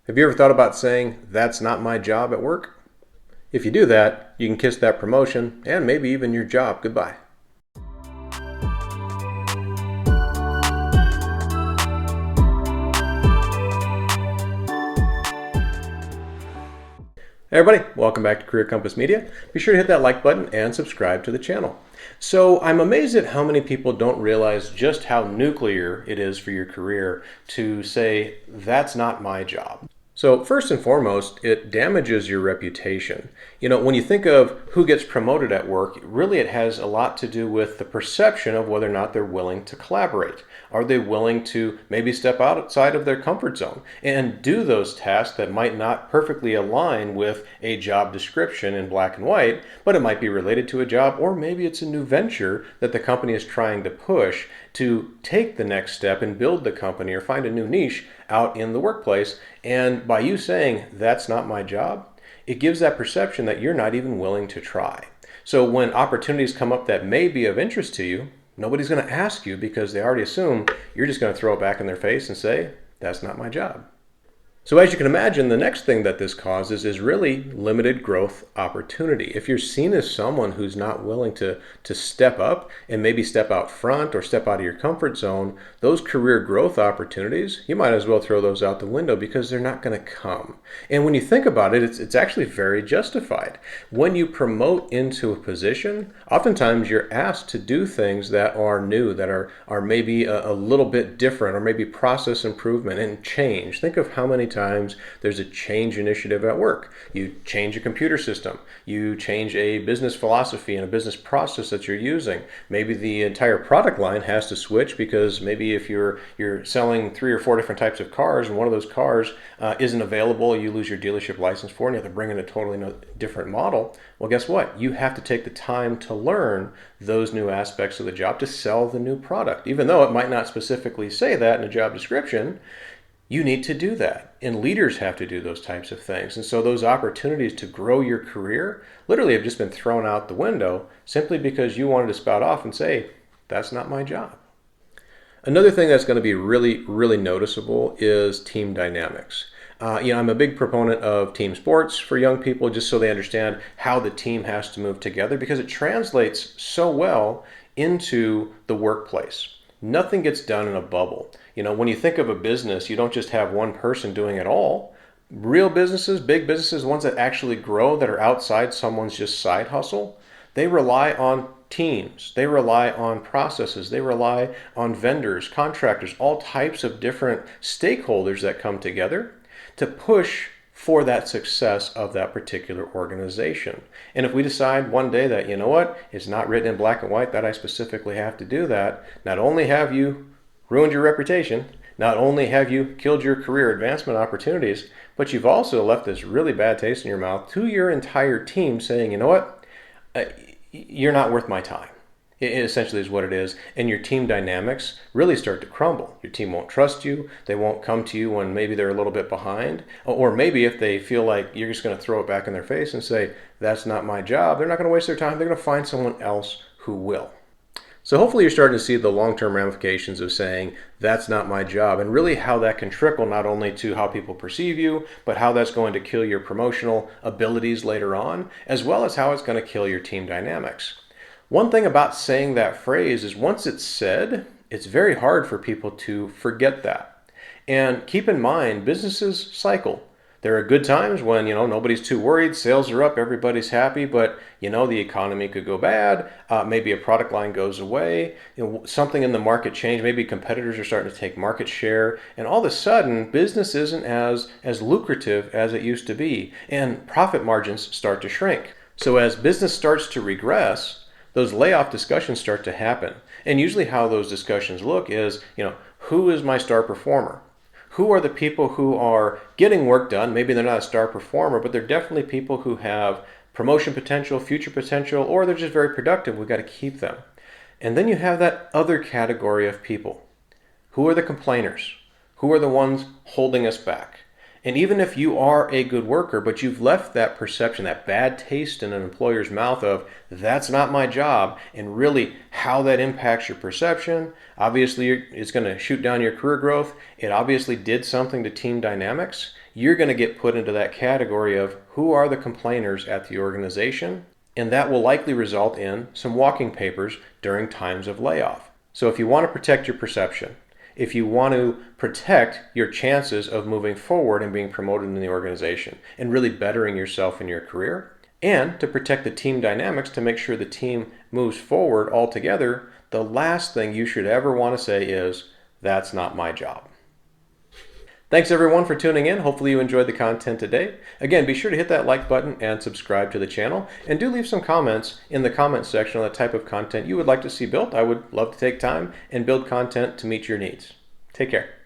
Have you ever thought about saying, "That's not my job" at work? If you do that, you can kiss that promotion and maybe even your job goodbye. Hey everybody, welcome back to Career Compass Media. Be sure to hit that like button and subscribe to the channel. So I'm amazed at how many people don't realize just how nuclear it is for your career to say, "That's not my job." So first and foremost, it damages your reputation. When you think of who gets promoted at work, really it has a lot to do with the perception of whether or not they're willing to collaborate. Are they willing to maybe step outside of their comfort zone and do those tasks that might not perfectly align with a job description in black and white, but it might be related to a job, or maybe it's a new venture that the company is trying to push to take the next step and build the company or find a new niche out in the workplace. And by you saying, "That's not my job," it gives that perception that you're not even willing to try. So when opportunities come up that may be of interest to you, nobody's going to ask you because they already assume you're just going to throw it back in their face and say, "That's not my job." So as you can imagine, the next thing that this causes is really limited growth opportunity. If you're seen as someone who's not willing to step up and maybe step out front or step out of your comfort zone, those career growth opportunities, you might as well throw those out the window because they're not going to come. And when you think about it, it's actually very justified. When you promote into a position, oftentimes you're asked to do things that are new, that are maybe a little bit different, or maybe process improvement and change. Think of how many times there's a change initiative at work. You change a computer system, you change a business philosophy and a business process that you're using. Maybe the entire product line has to switch because maybe if you're selling 3 or 4 different types of cars and one of those cars isn't available, you lose your dealership license for, and you have to bring in a totally different model. Well, guess what? You have to take the time to learn those new aspects of the job to sell the new product. Even though it might not specifically say that in a job description, you need to do that, and leaders have to do those types of things. And so those opportunities to grow your career literally have just been thrown out the window simply because you wanted to spout off and say, "That's not my job." Another thing that's going to be really, really noticeable is team dynamics. I'm a big proponent of team sports for young people just so they understand how the team has to move together because it translates so well into the workplace. Nothing gets done in a bubble. When you think of a business, you don't just have one person doing it all. Real businesses, big businesses, ones that actually grow, that are outside someone's just side hustle, they rely on teams. They rely on processes. They rely on vendors, contractors, all types of different stakeholders that come together to push for that success of that particular organization. And if we decide one day that, it's not written in black and white that I specifically have to do that, not only have you ruined your reputation, not only have you killed your career advancement opportunities, but you've also left this really bad taste in your mouth to your entire team saying, "You're not worth my time." It essentially is what it is. And your team dynamics really start to crumble. Your team won't trust you. They won't come to you when maybe they're a little bit behind. Or maybe if they feel like you're just going to throw it back in their face and say, "That's not my job," they're not going to waste their time. They're going to find someone else who will. So hopefully you're starting to see the long-term ramifications of saying, "That's not my job," and really how that can trickle not only to how people perceive you, but how that's going to kill your promotional abilities later on, as well as how it's going to kill your team dynamics. One thing about saying that phrase is once it's said, it's very hard for people to forget that. And keep in mind, businesses cycle. There are good times when, nobody's too worried, sales are up, everybody's happy, but, the economy could go bad, maybe a product line goes away, something in the market changed, maybe competitors are starting to take market share, and all of a sudden, business isn't as lucrative as it used to be, and profit margins start to shrink. So as business starts to regress, those layoff discussions start to happen. And usually how those discussions look is, who is my star performer? Who are the people who are getting work done? Maybe they're not a star performer, but they're definitely people who have promotion potential, future potential, or they're just very productive. We've got to keep them. And then you have that other category of people. Who are the complainers? Who are the ones holding us back? And even if you are a good worker, but you've left that perception, that bad taste in an employer's mouth of, "That's not my job," and really how that impacts your perception, obviously it's going to shoot down your career growth. It obviously did something to team dynamics. you're going to get put into that category of who are the complainers at the organization, and that will likely result in some walking papers during times of layoff. So if you want to protect your perception, if you want to protect your chances of moving forward and being promoted in the organization and really bettering yourself in your career, and to protect the team dynamics to make sure the team moves forward all together, the last thing you should ever want to say is, "That's not my job." Thanks everyone for tuning in. Hopefully you enjoyed the content today. Again, be sure to hit that like button and subscribe to the channel. And do leave some comments in the comments section on the type of content you would like to see built. I would love to take time and build content to meet your needs. Take care.